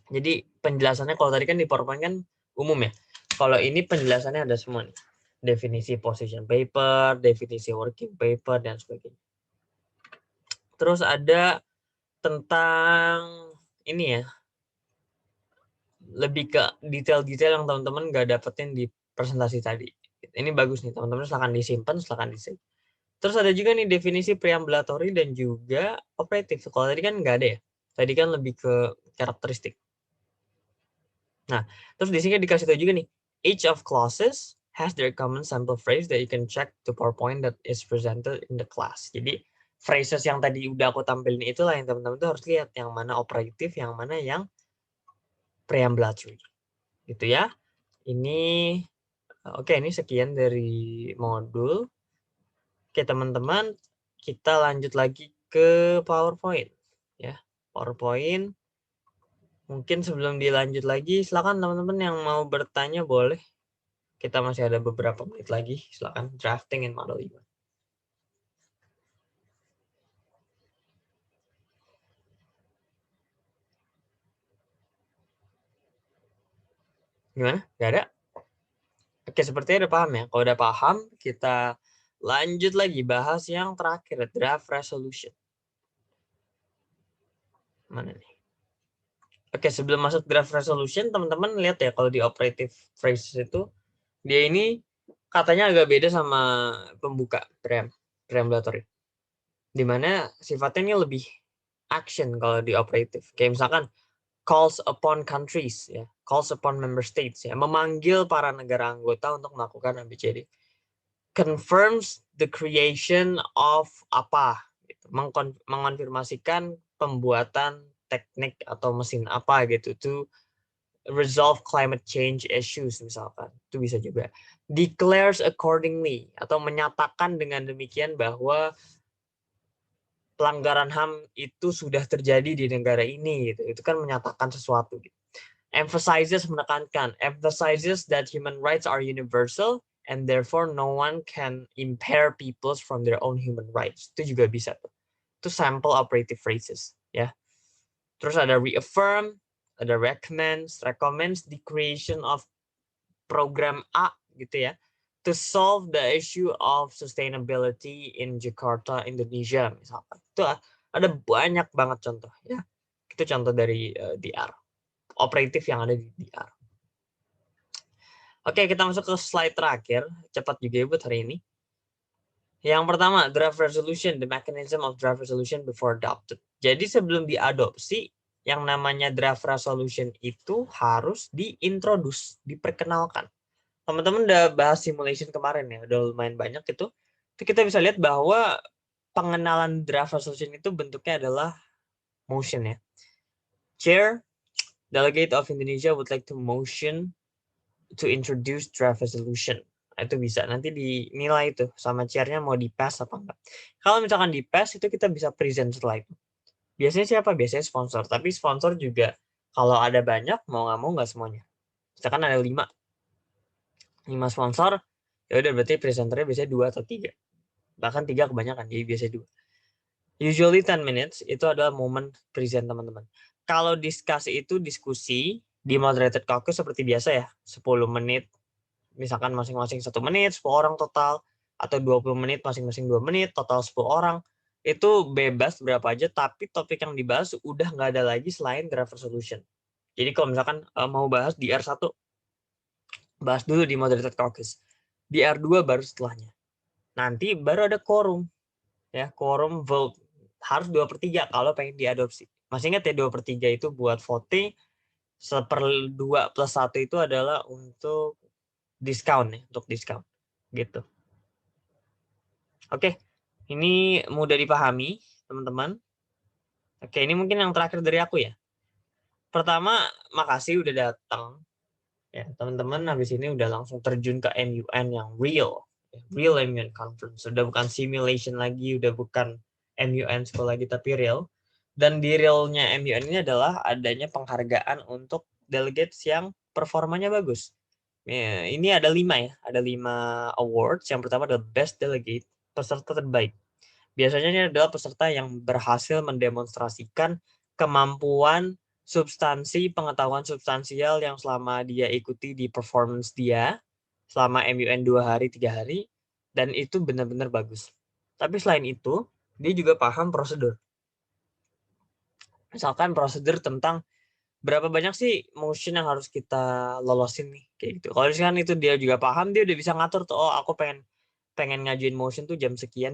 Jadi penjelasannya kalau tadi kan di PowerPoint kan umum ya. Kalau ini penjelasannya ada semua nih. definisi position paper, definisi working paper, dan sebagainya. Terus ada tentang ini ya, lebih ke detail-detail yang teman-teman nggak dapetin di presentasi tadi. Ini bagus nih, teman-teman silahkan disimpan, silahkan di-save. Terus ada juga nih definisi preambulatory dan juga operatif. Kalau tadi kan nggak ada ya. Tadi kan lebih ke karakteristik. Nah, terus di sini dikasih tahu juga nih, each of clauses has their common sample phrase that you can check to PowerPoint that is presented in the class. Jadi, phrases yang tadi udah aku tampilin itulah yang teman-teman tuh harus lihat, yang mana operatif, yang mana yang preambulatory. Gitu ya. Ini oke, ini sekian dari modul. Oke, teman-teman, kita lanjut lagi ke PowerPoint ya. PowerPoint. Mungkin sebelum dilanjut lagi, silakan teman-teman yang mau bertanya boleh. Kita masih ada beberapa menit lagi. Silakan drafting in model 5. Gimana? Gak ada? Oke, sepertinya udah paham ya. Kalau udah paham, kita lanjut lagi bahas yang terakhir, draft resolution. Mana nih? Oke, sebelum masuk draft resolution, teman-teman lihat ya kalau di operative phrases itu, dia ini katanya agak beda sama pembuka preambulatory. Dimana sifatnya ini lebih action kalau di operative. Kayak misalkan calls upon countries, ya, calls upon member states, ya, memanggil para negara anggota untuk melakukan ABCD. Confirms the creation of apa, gitu. Mengonfirmasikan pembuatan teknik atau mesin apa gitu, to resolve climate change issues misalkan, itu bisa juga. Declares accordingly, atau menyatakan dengan demikian bahwa pelanggaran HAM itu sudah terjadi di negara ini, gitu. Itu kan menyatakan sesuatu. Gitu. Emphasizes, menekankan, emphasizes that human rights are universal and therefore no one can impair peoples from their own human rights. Itu juga bisa tuh. Itu sample operative phrases, ya. Terus ada reaffirm, ada recommends the creation of program A gitu ya, to solve the issue of sustainability in Jakarta, Indonesia misalkan. Itu ada banyak banget contoh ya. Itu contoh dari DR. Operatif yang ada di DR. Oke, kita masuk ke slide terakhir. Cepat juga ya buat hari ini. Yang pertama, draft resolution, the mechanism of draft resolution before adopted. Jadi sebelum diadopsi, yang namanya draft resolution itu harus diintroduce, diperkenalkan. Teman-teman udah bahas simulation kemarin ya, udah lumayan banyak itu. Itu kita bisa lihat bahwa pengenalan draft resolution itu bentuknya adalah motion ya. Chair, Delegate of Indonesia would like to motion to introduce draft resolution. Nah, itu bisa nanti dinilai tuh sama chairnya mau di pass apa enggak. Kalau misalkan di pass itu kita bisa present setelah itu. Biasanya siapa? Biasanya sponsor. Tapi sponsor juga kalau ada banyak mau nggak semuanya. Misalkan ada 5 sponsor, ya udah berarti presenternya biasanya 2 atau 3. Bahkan 3 kebanyakan, jadi biasanya 2. Usually 10 minutes itu adalah momen present teman-teman. Kalau discuss itu diskusi di moderated caucus seperti biasa ya, 10 menit, misalkan masing-masing 1 menit, 10 orang total, atau 20 menit masing-masing 2 menit, total 10 orang. Itu bebas berapa aja, tapi topik yang dibahas udah nggak ada lagi selain draft resolution. Jadi kalau misalkan mau bahas di R1, bahas dulu di moderated caucus. Di R2 baru setelahnya. Nanti baru ada quorum. Ya, quorum vote. Harus 2/3 kalau pengen diadopsi. Masih ingat ya 2/3 itu buat voting, 1/2 plus 1 itu adalah untuk diskon ya, untuk diskon. Gitu. Oke, ini mudah dipahami, teman-teman. Oke, ini mungkin yang terakhir dari aku ya. Pertama, makasih udah datang. Ya, teman-teman habis ini udah langsung terjun ke MUN yang real MUN conference. Udah bukan simulation lagi, udah bukan MUN sekolah lagi, tapi real. Dan di realnya MUN ini adalah adanya penghargaan untuk delegates yang performanya bagus. Ya, ini ada 5 ya, ada 5 awards. Yang pertama adalah best delegate, peserta terbaik. Biasanya ini adalah peserta yang berhasil mendemonstrasikan kemampuan substansi, pengetahuan substansial yang selama dia ikuti di performance dia, selama MUN 2 hari, 3 hari, dan itu benar-benar bagus. Tapi selain itu, dia juga paham prosedur. Misalkan prosedur tentang berapa banyak sih motion yang harus kita lolosin nih, kayak gitu. Kalau misalkan itu dia juga paham, dia udah bisa ngatur tuh, oh aku pengen pengen ngajuin motion tuh jam sekian,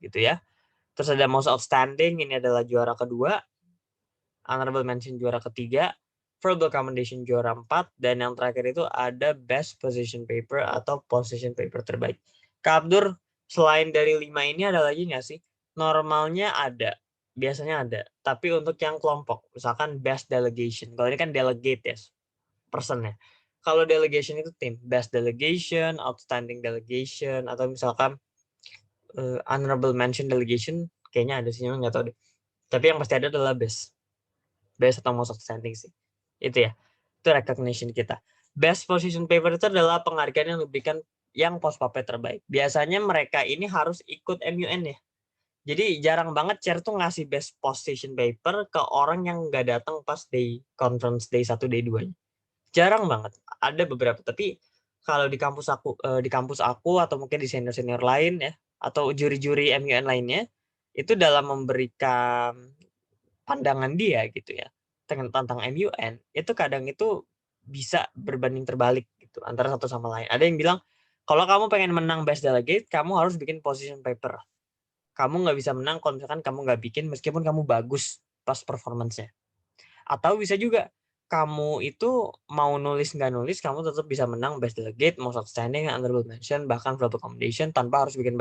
gitu ya. Terus ada most outstanding, ini adalah juara kedua, honorable mention juara ketiga, verbal commendation juara 4, dan yang terakhir itu ada best position paper atau position paper terbaik. Kak Abdur, selain dari 5 ini ada lagi nggak sih? Normalnya ada, biasanya ada. Tapi untuk yang kelompok, misalkan best delegation. Kalau ini kan delegate ya, person ya. Kalau delegation itu tim, best delegation, outstanding delegation, atau misalkan honorable mention delegation, kayaknya ada sih, nggak tahu deh. Tapi yang pasti ada adalah best. Best atau most outstanding sih. Itu ya. Itu recognition kita. Best position paper itu adalah penghargaan yang diberikan yang post-papet terbaik. Biasanya mereka ini harus ikut MUN ya. Jadi jarang banget chair tuh ngasih best position paper ke orang yang nggak datang pas day conference day 1, day 2. Jarang banget. Ada beberapa, tapi kalau di kampus aku atau mungkin di senior-senior lain ya, atau juri-juri MUN lainnya, itu dalam memberikan pandangan dia gitu ya tentang MUN, itu kadang itu bisa berbanding terbalik gitu antara satu sama lain. Ada yang bilang kalau kamu pengen menang best delegate, kamu harus bikin position paper. Kamu nggak bisa menang kalau misalkan kamu nggak bikin meskipun kamu bagus pas performance-nya. Atau bisa juga kamu itu mau nulis nggak nulis, kamu tetap bisa menang best delegate, most outstanding, honorable mention, bahkan verbal commendation tanpa harus bikin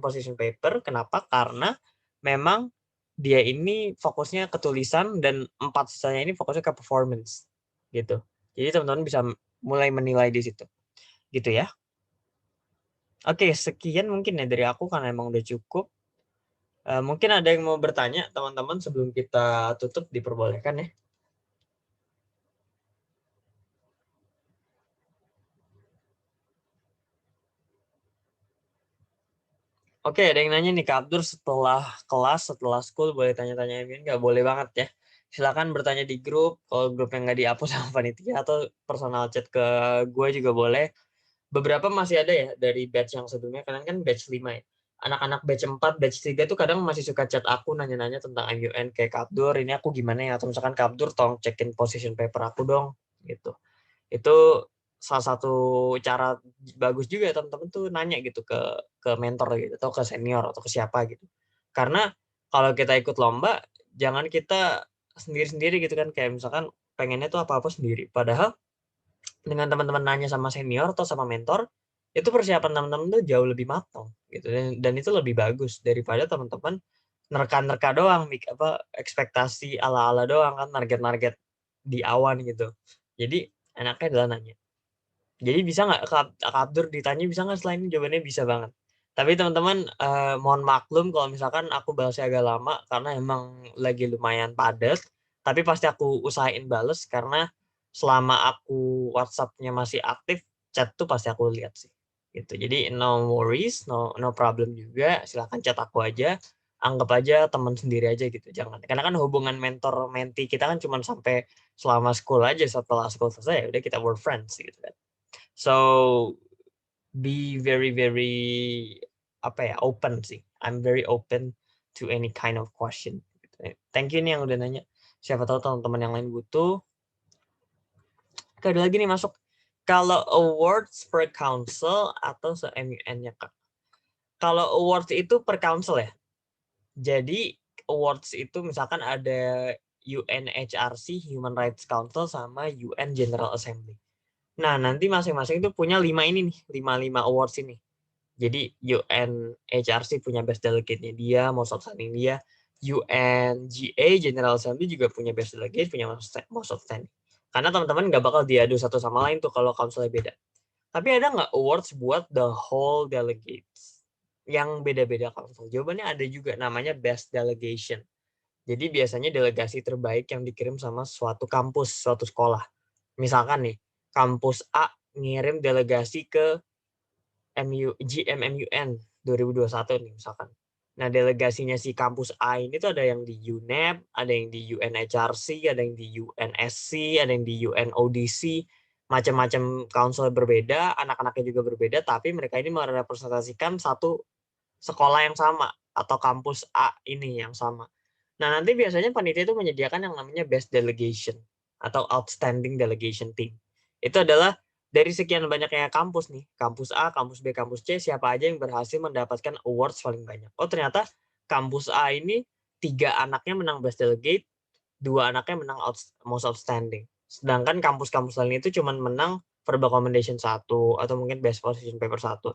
position paper. Kenapa? Karena memang dia ini fokusnya ke tulisan dan 4 sisanya ini fokusnya ke performance gitu. Jadi teman-teman bisa mulai menilai di situ. Gitu ya. Oke, sekian mungkin ya dari aku karena emang udah cukup. Mungkin ada yang mau bertanya teman-teman sebelum kita tutup, diperbolehkan ya. Oke, ada yang nanya nih Kak Abdur, setelah kelas, setelah school boleh tanya-tanya ini? Nggak boleh banget ya. Silakan bertanya di grup, kalau grup yang nggak dihapus sama panitia, atau personal chat ke gue juga boleh. Beberapa masih ada ya dari batch yang sebelumnya, kalian kan batch 5 ya. Anak-anak batch 4, batch 3 tuh kadang masih suka chat aku nanya-nanya tentang MUN kayak Kak Abdur, ini aku gimana ya, atau misalkan Kak Abdur tolong cekin position paper aku dong, gitu. Itu salah satu cara bagus juga ya teman-teman tuh nanya gitu ke mentor gitu atau ke senior atau ke siapa gitu. Karena kalau kita ikut lomba jangan kita sendiri-sendiri gitu kan, kayak misalkan pengennya tuh apa-apa sendiri. Padahal dengan teman-teman nanya sama senior atau sama mentor, itu persiapan teman-teman tuh jauh lebih matang gitu, dan itu lebih bagus daripada teman-teman nerka-nerka doang, ekspektasi ala-ala doang kan, target-target di awan gitu. Jadi enaknya adalah nanya. Jadi bisa nggak Kak Abdur ditanya bisa nggak selain ini? Jawabannya bisa banget. Tapi teman-teman mohon maklum kalau misalkan aku balasnya agak lama karena emang lagi lumayan padat. Tapi pasti aku usahain bales karena selama aku WhatsApp-nya masih aktif, chat tuh pasti aku lihat sih. Gitu. Jadi no worries, no problem juga. Silakan chat aku aja. Anggap aja teman sendiri aja gitu. Jangan. Karena kan hubungan mentor menti kita kan cuma sampai selama school aja. Setelah school selesai ya udah kita work friends gitu kan. So be very very apa ya, open sih. I'm very open to any kind of question. Thank you nih yang udah nanya. Siapa tahu teman-teman yang lain butuh. Ada lagi nih masuk. Kalau awards per council atau se-MUN-nya Kak? Kalau awards itu per council ya. Jadi awards itu misalkan ada UNHRC Human Rights Council sama UN General Assembly. Nah, nanti masing-masing itu punya 5 ini nih, 5 awards ini. Jadi UNHRC punya best delegate-nya dia, most outstanding dia. UNGA General Assembly juga punya best delegate, punya most outstanding. Karena teman-teman nggak bakal diadu satu sama lain tuh kalau council-nya beda. Tapi ada nggak awards buat the whole delegates yang beda-beda council? Jawabannya ada juga, namanya best delegation. Jadi biasanya delegasi terbaik yang dikirim sama suatu kampus, suatu sekolah. Misalkan nih, kampus A ngirim delegasi ke GMMUN 2021 nih misalkan. Nah, delegasinya si kampus A ini tuh ada yang di UNEP, ada yang di UNHRC, ada yang di UNSC, ada yang di UNODC. macam-macam council berbeda, anak-anaknya juga berbeda, tapi mereka ini merepresentasikan satu sekolah yang sama atau kampus A ini yang sama. Nah, nanti biasanya panitia itu menyediakan yang namanya best delegation atau outstanding delegation team. Itu adalah dari sekian banyaknya kampus nih, kampus A, kampus B, kampus C, siapa aja yang berhasil mendapatkan awards paling banyak. Oh, ternyata kampus A ini 3 anaknya menang best delegate, 2 anaknya menang most outstanding. Sedangkan kampus-kampus lain itu cuma menang verbal commendation 1 atau mungkin best position paper 1.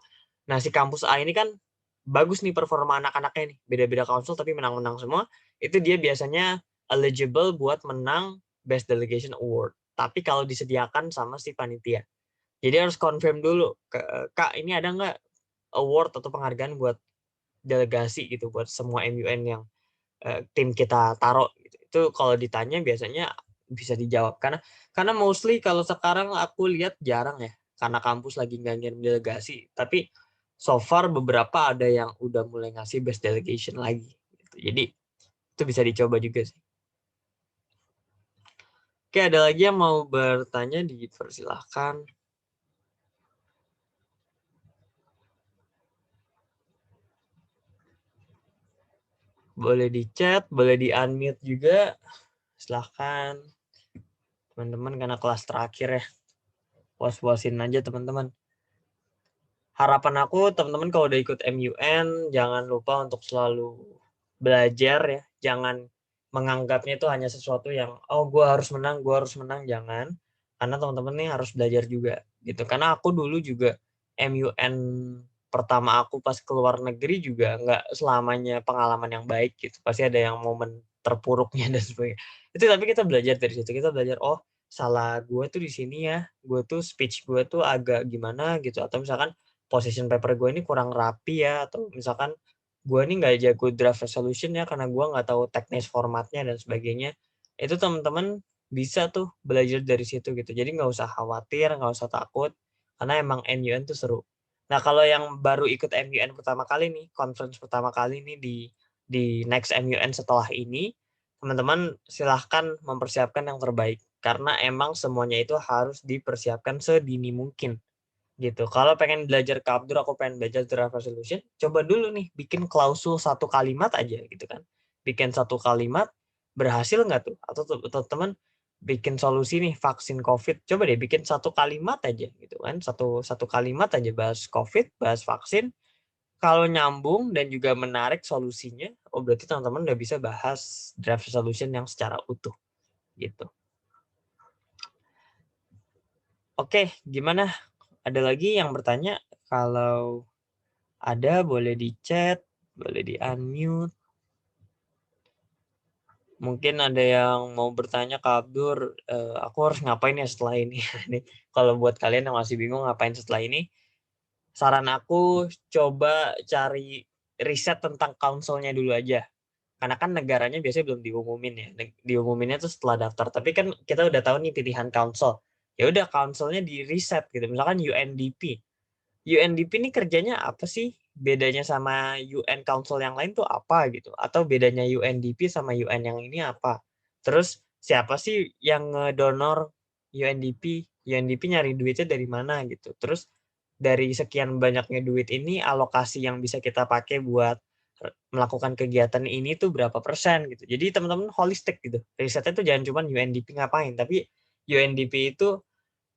Nah, si kampus A ini kan bagus nih performa anak-anaknya nih, beda-beda council tapi menang-menang semua. Itu dia biasanya eligible buat menang best delegation award. Tapi kalau disediakan sama si panitia. Jadi harus confirm dulu, Kak, ini ada nggak award atau penghargaan buat delegasi gitu, buat semua MUN yang tim kita taruh gitu. Itu kalau ditanya biasanya bisa dijawab karena mostly kalau sekarang aku lihat jarang ya karena kampus lagi nggak ngirim delegasi, tapi so far beberapa ada yang udah mulai ngasih best delegation lagi gitu. Jadi itu bisa dicoba juga sih. Oke, ada lagi yang mau bertanya, dipersilahkan. Boleh di chat, boleh di unmute juga. Silahkan teman-teman, karena kelas terakhir ya. Puas-puasin aja teman-teman. Harapan aku teman-teman kalau udah ikut MUN jangan lupa untuk selalu belajar ya. Jangan menganggapnya itu hanya sesuatu yang gue harus menang, jangan. Karena teman-teman nih harus belajar juga gitu. Karena aku dulu juga MUN pertama aku pas keluar negeri juga nggak selamanya pengalaman yang baik gitu. Pasti ada yang momen terpuruknya dan sebagainya. Itu tapi kita belajar dari situ. Kita belajar salah gue tuh di sini ya. Gue tuh speech gue tuh agak gimana gitu, atau misalkan position paper gue ini kurang rapi ya, atau misalkan gue ini nggak jago draft resolution ya karena gue nggak tahu teknis formatnya dan sebagainya. Itu teman-teman bisa tuh belajar dari situ gitu. Jadi nggak usah khawatir, nggak usah takut, karena emang MUN tuh seru. Nah, kalau yang baru ikut MUN pertama kali nih, conference pertama kali nih di next MUN setelah ini, teman-teman silahkan mempersiapkan yang terbaik. Karena emang semuanya itu harus dipersiapkan sedini mungkin gitu. Kalau pengen belajar Kapdur, aku pengen belajar draft resolution, coba dulu nih bikin klausul 1 kalimat aja gitu kan. Bikin 1 kalimat, berhasil nggak tuh? Atau teman-teman bikin solusi nih vaksin COVID, coba deh bikin 1 kalimat aja gitu kan. Satu kalimat aja bahas COVID, bahas vaksin. Kalau nyambung dan juga menarik solusinya, berarti teman-teman udah bisa bahas draft resolution yang secara utuh gitu. Oke, gimana? Ada lagi yang bertanya? Kalau ada boleh di chat, boleh di unmute. Mungkin ada yang mau bertanya ke Abdur, aku harus ngapain ya setelah ini? Kalau buat kalian yang masih bingung ngapain setelah ini, saran aku coba cari riset tentang counselnya dulu aja. Karena kan negaranya biasanya belum diumumin ya. Diumuminnya tuh setelah daftar. Tapi kan kita udah tahu nih pilihan counsel. Ya udah counselnya di riset gitu. Misalkan UNDP. UNDP ini kerjanya apa sih? Bedanya sama UN Council yang lain tuh apa gitu? Atau bedanya UNDP sama UN yang ini apa? Terus siapa sih yang ngedonor UNDP? UNDP nyari duitnya dari mana gitu? Terus dari sekian banyaknya duit ini, alokasi yang bisa kita pakai buat melakukan kegiatan ini tuh berapa persen gitu. Jadi teman-teman holistik gitu. Risetnya tuh jangan cuma UNDP ngapain, tapi UNDP itu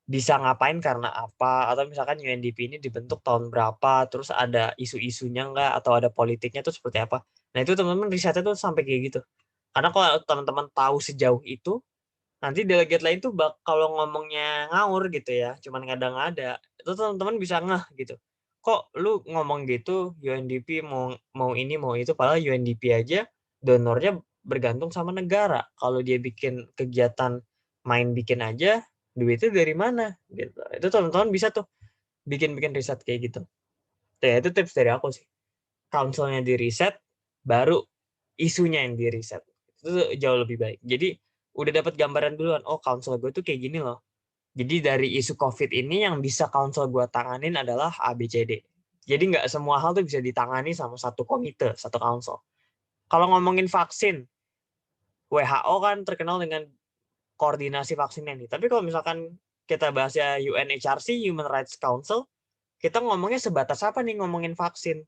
bisa ngapain karena apa, atau misalkan UNDP ini dibentuk tahun berapa, terus ada isu-isunya enggak, atau ada politiknya tuh seperti apa. Nah itu teman-teman risetnya tuh sampai kayak gitu. Karena kalau teman-teman tahu sejauh itu, nanti delegate lain tuh kalau ngomongnya ngawur gitu ya, cuman ngada-ngada, itu teman-teman bisa ngeh gitu. Kok lu ngomong gitu, UNDP mau mau ini mau itu, padahal UNDP aja donornya bergantung sama negara. Kalau dia bikin kegiatan main bikin aja, duitnya dari mana gitu. Itu teman-teman bisa tuh bikin-bikin riset kayak gitu. Ya, itu tips dari aku sih. Counselnya di riset, baru isunya yang di riset. Itu jauh lebih baik. Jadi udah dapat gambaran duluan, counsel gue tuh kayak gini loh. Jadi dari isu COVID ini yang bisa counsel gue tanganin adalah ABCD. Jadi nggak semua hal tuh bisa ditangani sama satu komite, satu counsel. Kalau ngomongin vaksin, WHO kan terkenal dengan koordinasi vaksinnya nih. Tapi kalau misalkan kita bahasnya UNHRC, Human Rights Council, kita ngomongnya sebatas apa nih ngomongin vaksin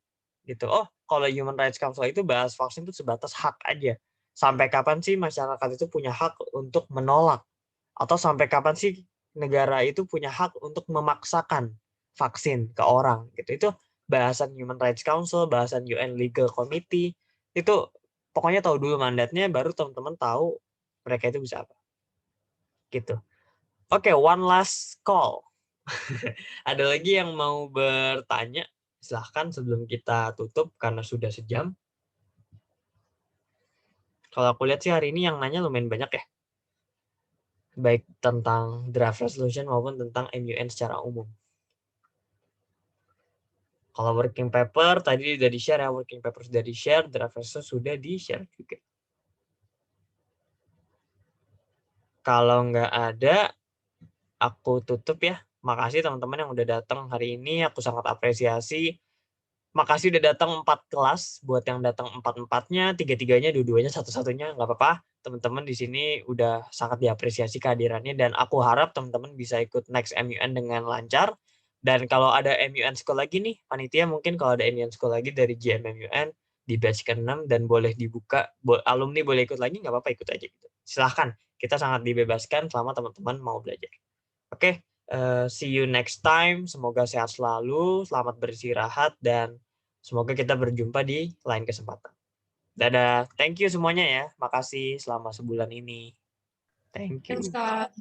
gitu. Oh, kalau Human Rights Council itu bahas vaksin itu sebatas hak aja. Sampai kapan sih masyarakat itu punya hak untuk menolak? Atau sampai kapan sih negara itu punya hak untuk memaksakan vaksin ke orang gitu. Itu bahasan Human Rights Council, bahasan UN Legal Committee. Itu pokoknya tahu dulu mandatnya baru teman-teman tahu mereka itu bisa apa. Gitu. Oke, one last call. Ada lagi yang mau bertanya? Silahkan sebelum kita tutup karena sudah sejam. Kalau aku lihat sih hari ini yang nanya lumayan banyak ya. Baik tentang draft resolution maupun tentang MUN secara umum. Kalau working paper tadi sudah di-share ya, working paper sudah di-share, draft resolution sudah di-share juga. Kalau nggak ada, aku tutup ya. Makasih teman-teman yang udah datang hari ini, aku sangat apresiasi. Makasih udah datang 4 kelas, buat yang datang 4-4-nya, 3-3-nya, 2-2-nya, 1-1-nya, nggak apa-apa. Teman-teman di sini udah sangat diapresiasi kehadirannya, dan aku harap teman-teman bisa ikut next MUN dengan lancar. Dan kalau ada MUN School lagi nih, panitia mungkin kalau ada MUN School lagi dari GMMUN di batch ke-6 dan boleh dibuka, alumni boleh ikut lagi, nggak apa-apa ikut aja gitu. Silahkan, kita sangat dibebaskan selama teman-teman mau belajar. Oke, see you next time. Semoga sehat selalu, selamat beristirahat, dan semoga kita berjumpa di lain kesempatan. Dadah, thank you semuanya ya. Makasih selama sebulan ini. Thank you. Thanks, Kak.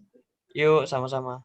Yuk, sama-sama.